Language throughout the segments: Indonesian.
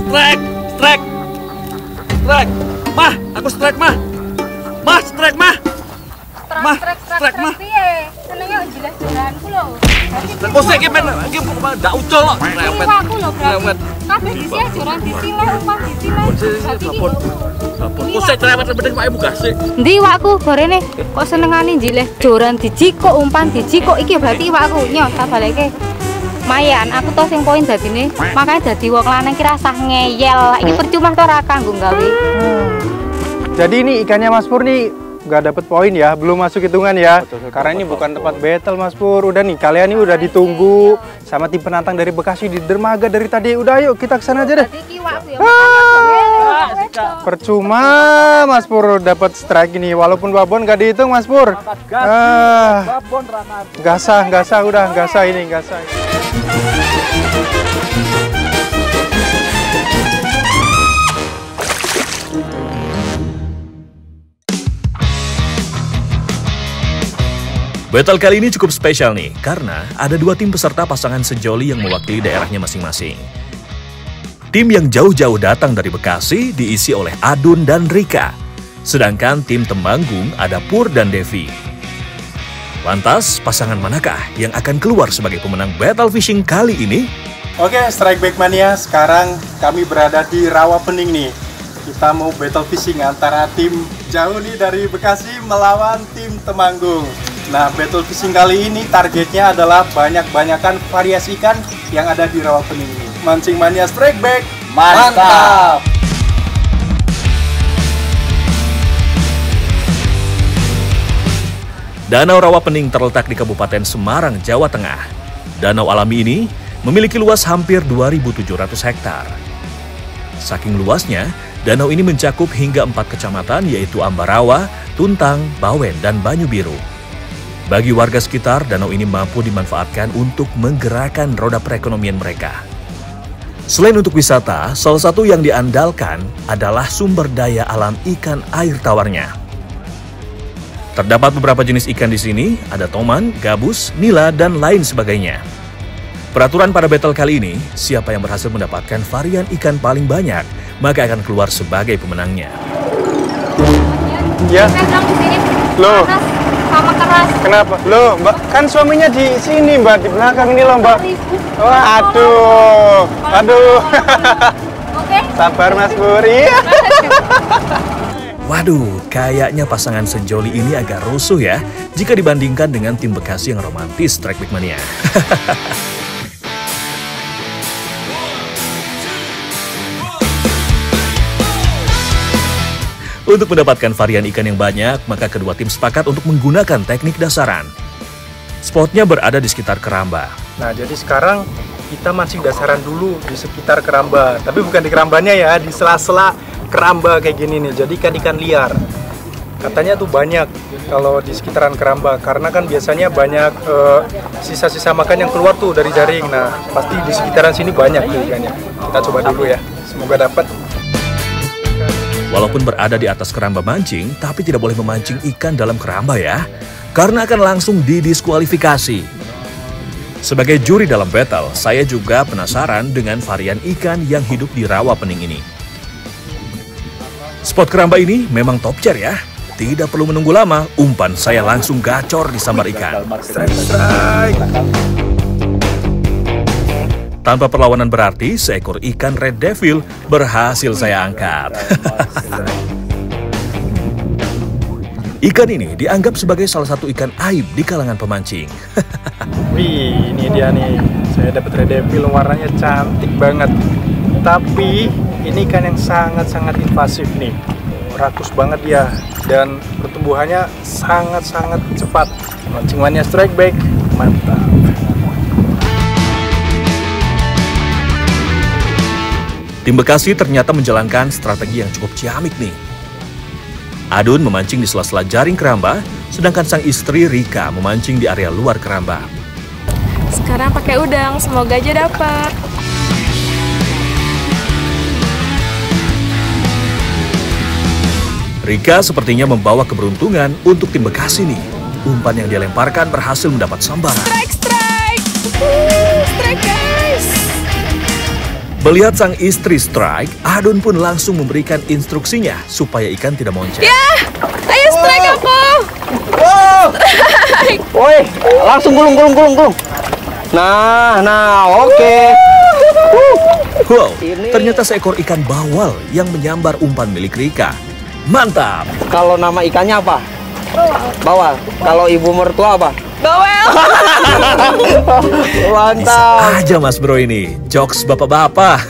Strike. Mah, aku strike mah. Mah, strike mah. Mah, strike mah. Senengnya jelas jalanku lho. Kok iki men iki ndak ucul kok. Rewet. Aku lho berarti. Kabeh disi ajaran disi lah, umpan disi lah. Babon. Kok sik cerewet penting Pak Ibu gasik. Ndi iwakku gorene kok senengane njileh joran diji kok umpan diji kok iki berarti iwakku nyo tak baleke. Mayan aku to sing poin dadine makanya dadi wong lanang ki rasah ngeyel. Iki percuma to ora kanggo gawe. Jadi ini ikannya Mas Pur nih nggak dapet poin ya, belum masuk hitungan ya. Karena ini bukan tempat battle Mas Pur. Udah nih kalian ini udah ditunggu sama tim penantang dari Bekasi di dermaga dari tadi. Udah ayo kita kesana aja deh. Percuma Mas Pur dapat strike ini walaupun babon nggak dihitung Mas Pur. Nggak sah udah nggak sah. Battle kali ini cukup spesial nih, karena ada dua tim peserta pasangan sejoli yang mewakili daerahnya masing-masing. Tim yang jauh-jauh datang dari Bekasi diisi oleh Adun dan Rika. Sedangkan tim Temanggung ada Pur dan Devi. Lantas, pasangan manakah yang akan keluar sebagai pemenang Battle Fishing kali ini? Oke, Strike Back Mania, sekarang kami berada di Rawapening nih. Kita mau battle fishing antara tim jauh nih dari Bekasi melawan tim Temanggung. Nah, battle fishing kali ini targetnya adalah banyak-banyakan variasi ikan yang ada di Rawapening ini. Mancing Mania Strike Back, mantap! Danau Rawapening terletak di Kabupaten Semarang, Jawa Tengah. Danau alami ini memiliki luas hampir 2.700 hektar. Saking luasnya, danau ini mencakup hingga 4 kecamatan yaitu Ambarawa, Tuntang, Bawen, dan Banyu Biru. Bagi warga sekitar, danau ini mampu dimanfaatkan untuk menggerakkan roda perekonomian mereka. Selain untuk wisata, salah satu yang diandalkan adalah sumber daya alam ikan air tawarnya. Terdapat beberapa jenis ikan di sini, ada toman, gabus, nila, dan lain sebagainya. Peraturan pada battle kali ini, siapa yang berhasil mendapatkan varian ikan paling banyak, maka akan keluar sebagai pemenangnya. Ya. Loh. Sama keras. Kenapa? Loh, Mbak, kan suaminya di sini, Mbak, di belakang ini loh, Mbak. Wah, aduh. Oke. Sabar Mas Pur. Iya. Waduh, kayaknya pasangan sejoli ini agak rusuh ya, jika dibandingkan dengan tim Bekasi yang romantis Strike Back Mania. Untuk mendapatkan varian ikan yang banyak, maka kedua tim sepakat untuk menggunakan teknik dasaran. Spotnya berada di sekitar keramba. Nah, jadi sekarang kita mancing dasaran dulu di sekitar keramba. Tapi bukan di kerambanya ya, di sela-sela keramba kayak gini nih. Jadi ikan-ikan liar. Katanya tuh banyak kalau di sekitaran keramba. Karena kan biasanya banyak sisa-sisa makan yang keluar tuh dari jaring. Nah, pasti di sekitaran sini banyak tuh ikannya. Kita coba dulu ya, semoga dapat. Walaupun berada di atas keramba mancing, tapi tidak boleh memancing ikan dalam keramba ya, karena akan langsung didiskualifikasi. Sebagai juri dalam battle, saya juga penasaran dengan varian ikan yang hidup di Rawapening ini. Spot keramba ini memang top chair ya, tidak perlu menunggu lama, umpan saya langsung gacor di sambar ikan. Strike. Tanpa perlawanan berarti, seekor ikan Red Devil berhasil saya angkat. Ikan ini dianggap sebagai salah satu ikan aib di kalangan pemancing. Wih, ini dia nih. Saya dapat Red Devil, warnanya cantik banget. Tapi ini ikan yang sangat-sangat invasif nih. Rakus banget dia dan pertumbuhannya sangat-sangat cepat. Mancing Mania Strike Back, mantap. Tim Bekasi ternyata menjalankan strategi yang cukup ciamik nih. Adun memancing di sela-sela jaring keramba, sedangkan sang istri Rika memancing di area luar keramba. Sekarang pakai udang, semoga aja dapat. Rika sepertinya membawa keberuntungan untuk tim Bekasi nih. Umpan yang dia lemparkan berhasil mendapat sambaran. Strike! Strike guys! Melihat sang istri strike, Adun pun langsung memberikan instruksinya supaya ikan tidak monceng. Ayo strike aku. Woi, langsung gulung. Nah, oke. Wow, ternyata seekor ikan bawal yang menyambar umpan milik Rika. Mantap! Kalau nama ikannya apa? Bawal. Kalau ibu mertua apa? Bawel. Mantap. Bisa aja Mas Bro ini, jokes bapak-bapak.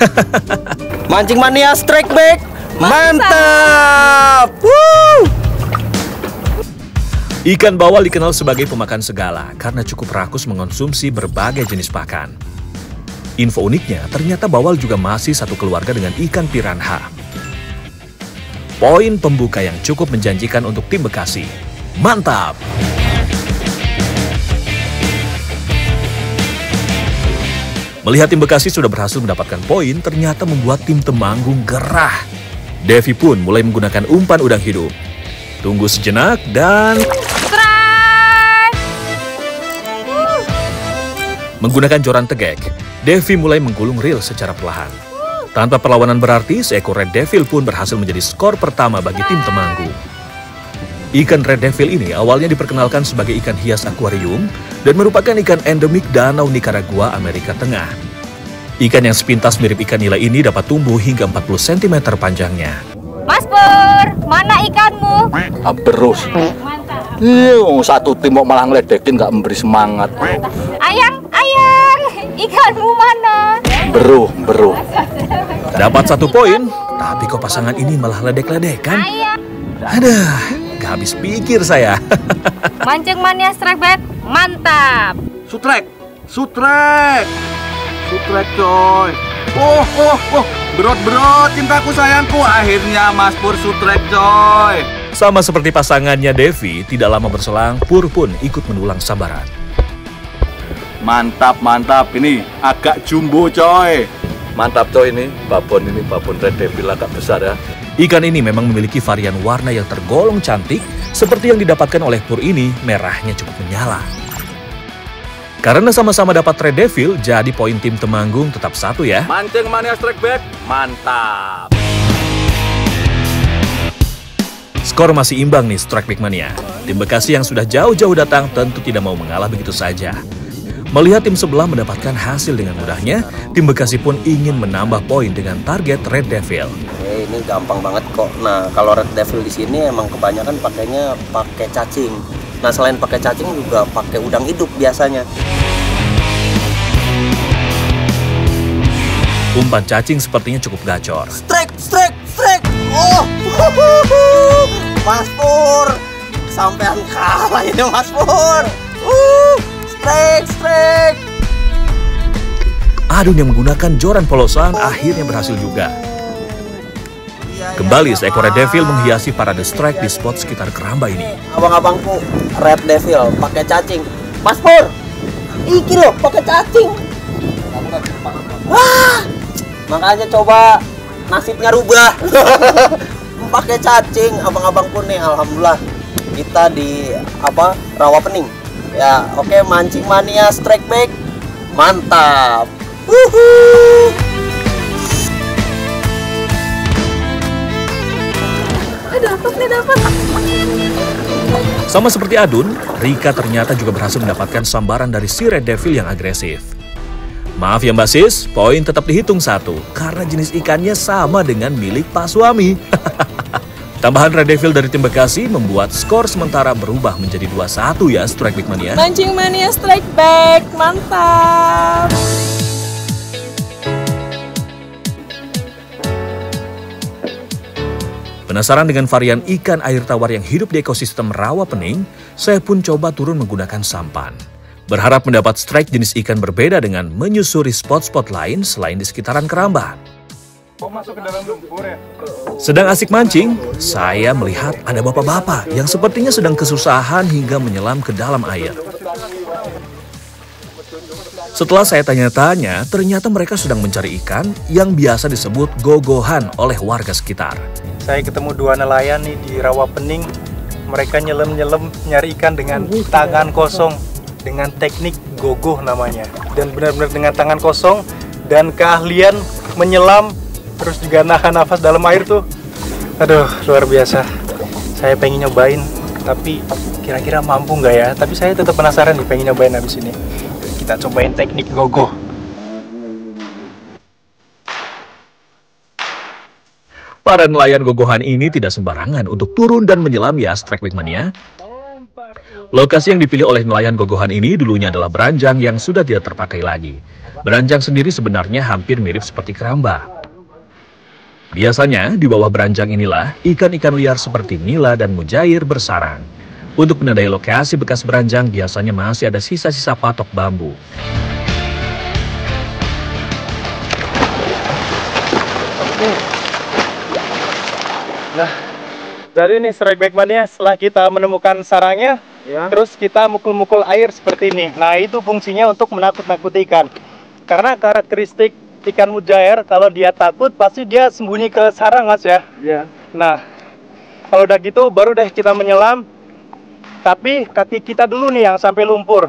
Mancing mania strike back. Mantap. Woo! Ikan bawal dikenal sebagai pemakan segala karena cukup rakus mengonsumsi berbagai jenis pakan. Info uniknya, ternyata bawal juga masih satu keluarga dengan ikan piranha. Poin pembuka yang cukup menjanjikan untuk tim Bekasi. Mantap! Melihat tim Bekasi sudah berhasil mendapatkan poin, ternyata membuat tim Temanggung gerah. Devi pun mulai menggunakan umpan udang hidup. Tunggu sejenak dan... Menggunakan joran tegek, Devi mulai menggulung reel secara perlahan. Tanpa perlawanan berarti, seekor Red Devil pun berhasil menjadi skor pertama bagi tim Temanggung. Ikan Red Devil ini awalnya diperkenalkan sebagai ikan hias akuarium dan merupakan ikan endemik Danau Nicaragua, Amerika Tengah. Ikan yang sepintas mirip ikan nila ini dapat tumbuh hingga 40 cm panjangnya. Mas Pur, mana ikanmu? Berus. Satu tim mau malah ngeledekin gak memberi semangat. Ayang, ikanmu mana? Beruh. Dapat 1 poin, tapi kok pasangan ini malah ledek-ledekan? Ayang. Aduh, gak habis pikir saya. Mancing mania strike back, mantap. Sutrek coy. Berot cintaku sayangku. Akhirnya Mas Pur sutrek coy. Sama seperti pasangannya Devi, tidak lama berselang, Pur pun ikut mendulang sambaran. Mantap. Ini agak jumbo coy. Mantap coy ini babon Red Devil agak besar ya. Ikan ini memang memiliki varian warna yang tergolong cantik, seperti yang didapatkan oleh Pur ini, merahnya cukup menyala. Karena sama-sama dapat Red Devil, jadi poin tim Temanggung tetap 1 ya. Mancing mania strike back, mantap. Skor masih imbang nih Strike Back Mania. Tim Bekasi yang sudah jauh-jauh datang tentu tidak mau mengalah begitu saja. Melihat tim sebelah mendapatkan hasil dengan mudahnya, tim Bekasi pun ingin menambah poin dengan target Red Devil. Ini gampang banget kok. Nah, kalau Red Devil di sini emang kebanyakan pakainya pakai cacing. Nah, selain pakai cacing juga pakai udang hidup biasanya. Umpan cacing sepertinya cukup gacor. Strike. Oh, Mas Pur, sampean kalah ini Mas Pur. Strike. Adun yang menggunakan joran polosan akhirnya berhasil juga. Kembali seekor Red Devil menghiasi parade strike di spot sekitar keramba ini. Abang-abangku Red Devil pakai cacing. Mas Pur, iki loh pakai cacing. Wah, makanya coba nasibnya rubah. Pakai cacing abang-abangku nih, alhamdulillah kita di rawa pening. Ya, oke, mancing mania strike back. Mantap. Wuhuu. Dapat. Sama seperti Adun, Rika ternyata juga berhasil mendapatkan sambaran dari si Red Devil yang agresif. Maaf ya Mbak Sis, poin tetap dihitung 1 karena jenis ikannya sama dengan milik Pak Suami. Tambahan Red Devil dari tim Bekasi membuat skor sementara berubah menjadi 2-1 ya Strike Back Mania. Mancing mania strike back, mantap. Penasaran dengan varian ikan air tawar yang hidup di ekosistem rawa pening, saya pun coba turun menggunakan sampan. Berharap mendapat strike jenis ikan berbeda dengan menyusuri spot-spot lain selain di sekitaran keramba. Sedang asik mancing, saya melihat ada bapak-bapak yang sepertinya sedang kesusahan hingga menyelam ke dalam air. Setelah saya tanya-tanya, ternyata mereka sedang mencari ikan yang biasa disebut gogohan oleh warga sekitar. Saya ketemu 2 nelayan nih di rawa pening. Mereka nyelam-nyelam nyari ikan dengan tangan kosong, dengan teknik gogoh namanya. Dan benar-benar dengan tangan kosong dan keahlian menyelam, terus juga nahan nafas dalam air tuh. Aduh, luar biasa. Saya pengen nyobain, tapi kira-kira mampu nggak ya? Tapi saya tetap penasaran nih, pengen nyobain habis ini. Kita cobain teknik gogo. Para nelayan gogohan ini tidak sembarangan untuk turun dan menyelam ya, Strike Back Mania. Lokasi yang dipilih oleh nelayan gogohan ini dulunya adalah beranjang yang sudah tidak terpakai lagi. Beranjang sendiri sebenarnya hampir mirip seperti keramba. Biasanya di bawah beranjang inilah ikan-ikan liar seperti nila dan mujair bersarang. Untuk menandai lokasi bekas beranjang biasanya masih ada sisa-sisa patok bambu. Nah, jadi ini Strike Back Mania, setelah kita menemukan sarangnya, terus kita mukul-mukul air seperti ini. Nah, itu fungsinya untuk menakut-nakuti ikan. Karena karakteristik ikan mujair, kalau dia takut pasti dia sembunyi ke sarang, Mas ya. Iya. Nah, kalau udah gitu baru deh kita menyelam. Tapi kaki kita dulu nih yang sampai lumpur.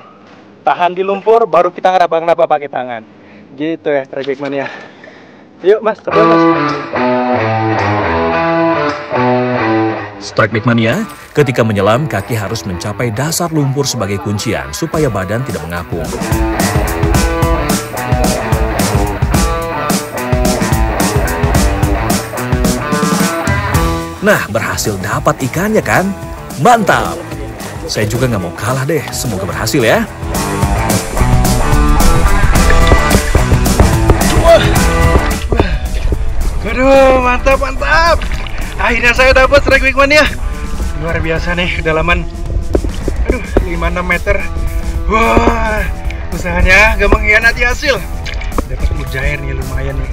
Tahan di lumpur, baru kita ngeraba-ngeraba pakai tangan. Gitu ya, Strike Back Mania. Yuk, Mas, coba Mas. Strike Back Mania, ketika menyelam kaki harus mencapai dasar lumpur sebagai kuncian supaya badan tidak mengapung. Nah, berhasil dapat ikannya kan? Mantap! Saya juga nggak mau kalah deh, semoga berhasil ya. Aduh, mantap, mantap! Akhirnya saya dapat Strike Back Mania. Luar biasa nih, kedalaman 5-6 meter. Wah, usahanya gak mengkhianati hasil. Dapat mujair nih, lumayan nih.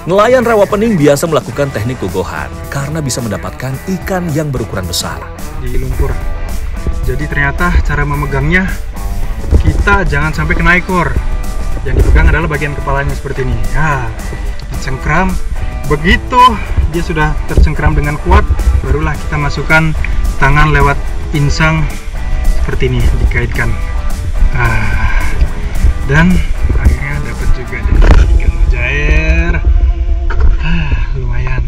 Nelayan Rawapening biasa melakukan teknik gogohan karena bisa mendapatkan ikan yang berukuran besar. Di lumpur. Jadi ternyata cara memegangnya, kita jangan sampai kena ekor. Yang dipegang adalah bagian kepalanya seperti ini. Ya, dicengkram. Begitu dia sudah tercengkram dengan kuat, barulah kita masukkan tangan lewat insang seperti ini, dikaitkan. Dan akhirnya dapat juga ikan mujair. Lumayan.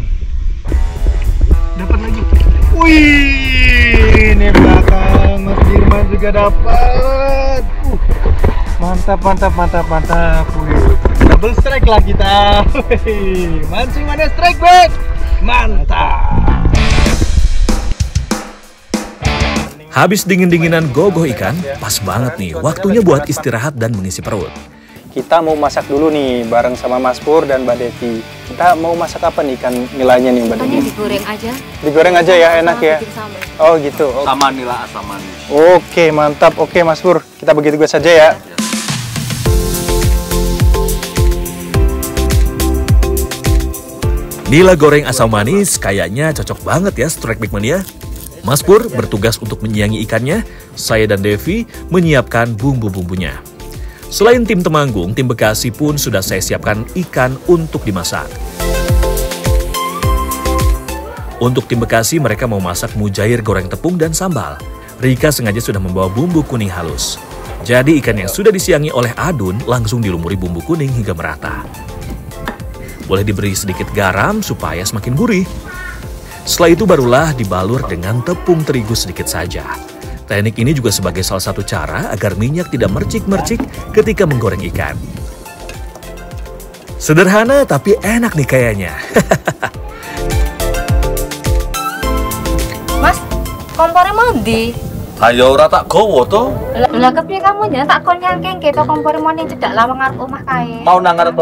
Dapat lagi. Wih, ini belakang Mas Dirman juga dapat. Mantap, mantap, mantap, mantap. Wih. Double strike lah kita. Mancing mana strike back. Mantap. Habis dingin-dinginan gogoh ikan, pas banget nih waktunya buat istirahat dan mengisi perut. Kita mau masak dulu nih bareng sama Mas Pur dan Mbak Devi. Kita mau masak apa nih ikan nilainya nih Mbak Devi? Digoreng aja. Digoreng aja ya, enak ya. Oh gitu. Sama nila asam manis. Oke, mantap. Oke Mas Pur, kita begitu saja ya. Nila goreng asam manis kayaknya cocok banget ya Strike Back Mania. Mas Pur bertugas untuk menyiangi ikannya, saya dan Devi menyiapkan bumbu-bumbunya. Selain tim Temanggung, tim Bekasi pun sudah saya siapkan ikan untuk dimasak. Untuk tim Bekasi mereka mau masak mujair goreng tepung dan sambal. Rika sengaja sudah membawa bumbu kuning halus. Jadi ikan yang sudah disiangi oleh Adun langsung dilumuri bumbu kuning hingga merata. Boleh diberi sedikit garam supaya semakin gurih. Setelah itu barulah dibalur dengan tepung terigu sedikit saja. Teknik ini juga sebagai salah satu cara agar minyak tidak mercik-mercik ketika menggoreng ikan. Sederhana tapi enak nih kayaknya. Mas, kompornya mau di? Ayo ora tak gowo to. Lah kepiye kamu ya tak kon nyangking keto kompor mon ning cedak lawang ngarep omah kae. Mau nang ngarep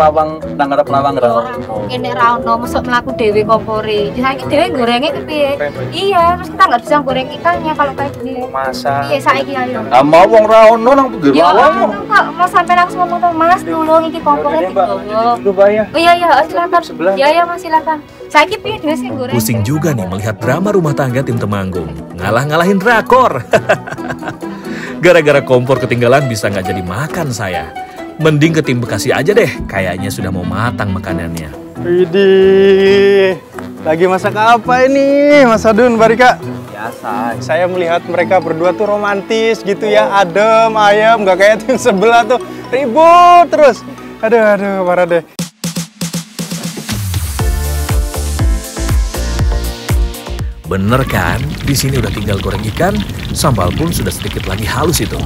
lawang ra. Kene ra ono mosok mlaku dhewe kompore. Saiki dhewe gorenge kepiye? Iya, terus kita nggak bisa goreng ikannya kalau kayak gini. Masa? Iya, saiki ayo. Ah mau wong ra ono nang pinggir Ya, lawang. kok mau sampai langsung ngomong tuh Mas, tolong iki kompornya digowo. Dulu Mbak ya. Oh iya, silakan. Ya, Mas silakan. Saiki piye dhewe sing goreng? Pusing juga nih melihat drama rumah tangga tim Temanggung. Ngalah-ngalahin drakor. Gara-gara kompor ketinggalan bisa nggak jadi makan saya. Mending ke tim Bekasi aja deh, kayaknya sudah mau matang makanannya. Widih, lagi masak apa ini Mas Adun, Mbak Rika? Biasa. Saya melihat mereka berdua tuh romantis gitu ya, adem, ayam, nggak kayak tim sebelah tuh ribut terus. Aduh, parah deh. Bener kan? Di sini udah tinggal goreng ikan, sambal pun sudah sedikit lagi halus itu.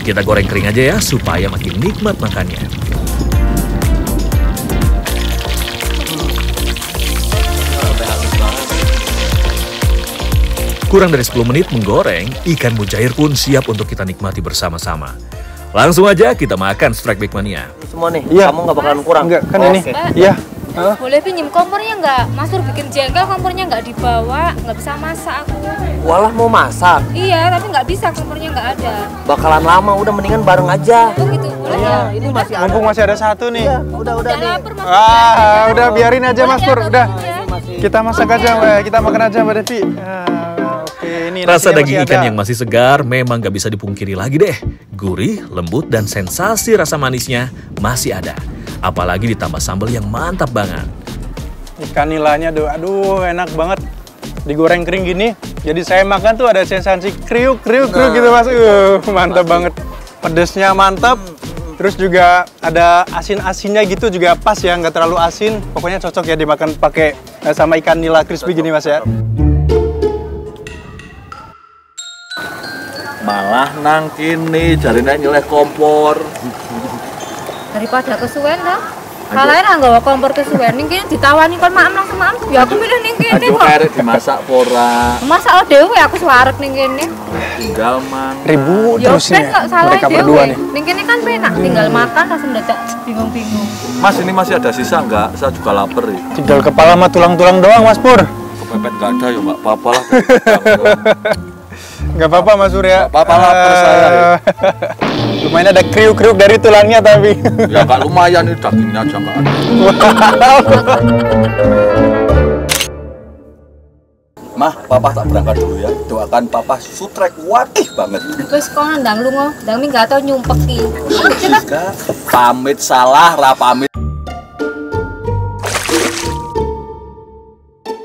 Kita goreng kering aja ya, supaya makin nikmat makannya. Kurang dari 10 menit menggoreng, ikan mujair pun siap untuk kita nikmati bersama-sama. Langsung aja kita makan Strike Big Mania. Semua nih, Iya. kamu nggak bakalan kurang. Enggak, kan ini. Oke. Iya. Boleh pinjem kompornya nggak? Mas Pur bikin jengkel, kompornya nggak dibawa, nggak bisa masak aku. Walah mau masak, Iya, tapi nggak bisa, kompornya nggak ada. bakalan lama. Udah mendingan bareng aja. Oh gitu, boleh ya? Ini masih ada. Mumpung masih ada satu nih. Udah Udah nih. lapar Mas Pur. Ah, udah biarin aja Mas Pur, udah. Ya. Kita masak aja, kita makan aja Mbak Devi. Oke, ini Rasa nasinya daging masih ikan ada. yang masih segar memang gak bisa dipungkiri lagi deh. Gurih, lembut, dan sensasi rasa manisnya masih ada. Apalagi ditambah sambal yang mantap banget. Ikan nilanya aduh enak banget. Digoreng kering gini, jadi saya makan tuh ada sensasi kriuk gitu Mas. Mantap banget. Pedesnya mantap. Terus juga ada asin-asinnya gitu juga pas ya, nggak terlalu asin. Pokoknya cocok ya dimakan pakai sama ikan nila crispy gini Mas ya. Malah nang kini jarine nyeleh kompor. Daripada kesuwen dah. Kalain nggawa kompor kesuwen, ning kene ditawani kon maem langsung maem. Ya aku milih ning kene Aduh kok. kerek dimasak pora. Masak dhewe aku suwarek ning kene. Tinggal man. Ribut Ya terus ben nih kok salah mereka dhewe. berdua nih. Ning kene kan penak tinggal makan langsung dadak bingung-bingung. Mas ini masih ada sisa nggak? Saya juga lapar ya. Tinggal kepala sama tulang-tulang doang Mas Pur. Kepepet nggak ada ya nggak apa-apa lah. Nggak apa-apa Mas Pur ya. Nggak apa-apa, lapar saya, ya. Lumayan ada kriuk-kriuk dari tulangnya tapi. Ya nggak lumayan nih dagingnya aja nggak ada. Mah, papa tak berangkat dulu ya. Doakan papa sutrek wadih banget. Wis kono ndang lunga, ndang mi gak tau nyumpeki. Pamit salah, ra pamit.